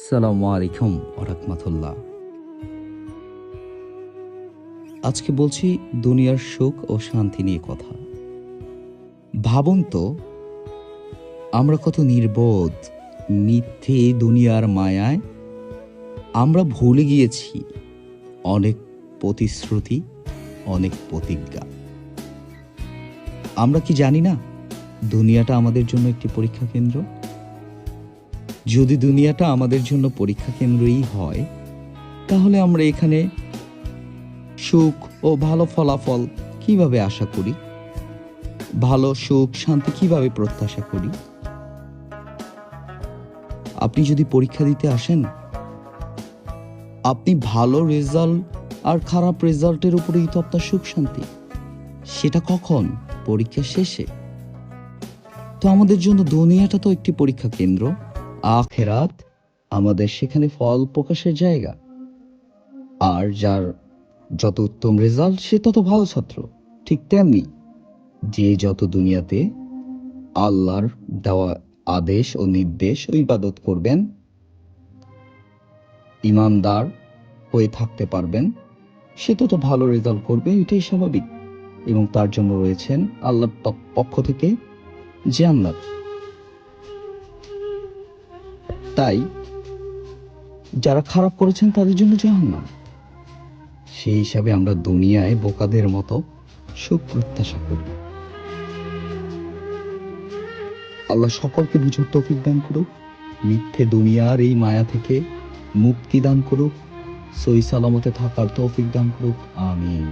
আসসালামু আলাইকুম ওরহমতুল্লাহ। আজকে বলছি দুনিয়ার সুখ ও শান্তি নিয়ে কথা। ভাবুন তো, আমরা কত নির্বোধ, মিথ্যে দুনিয়ার মায়ায় আমরা ভুলে গিয়েছি অনেক প্রতিশ্রুতি, অনেক প্রতিজ্ঞা। আমরা কি জানি না দুনিয়াটা আমাদের জন্য একটি পরীক্ষা কেন্দ্র? যদি দুনিয়াটা আমাদের জন্য পরীক্ষা কেন্দ্রই হয়, তাহলে আমরা এখানে সুখ ও ভালো ফলাফল কিভাবে আশা করি? ভালো সুখ শান্তি কিভাবে প্রত্যাশা করি? আপনি যদি পরীক্ষা দিতে আসেন, আপনি ভালো রেজাল্ট আর খারাপ রেজাল্টের উপরেই তো আপনার সুখ শান্তি। সেটা কখন? পরীক্ষা শেষে। তো আমাদের জন্য দুনিয়াটা তো একটি পরীক্ষা কেন্দ্র, আখেরাত আমাদের সেখানে ফল প্রকাশের জায়গা। আর যার যত উত্তম রেজাল্ট সে তত ভালো ছাত্র। ঠিক তেমনি যে যত দুনিয়াতে আল্লাহর দেওয়া আদেশ ও নির্দেশ ও ইবাদত করবেন, ইমানদার হয়ে থাকতে পারবেন, সে তত ভালো রেজাল্ট করবে, এটাই স্বাভাবিক। এবং তার জন্য রয়েছেন আল্লাহর পক্ষ থেকে জান্নাত। তাই যারা খারাপ করেছেন তাদের জন্য জাহান্নাম। সেই হিসাবে আমরা দুনিয়ায় বোকাদের মতো সুখ প্রত্যাশা করি। আল্লাহ সকলকে বুঝার তৌফিক দান করুক, মিথ্যে দুনিয়ার এই মায়া থেকে মুক্তি দান করুক, সহি সালামতে থাকার তৌফিক দান করুক। আমিন।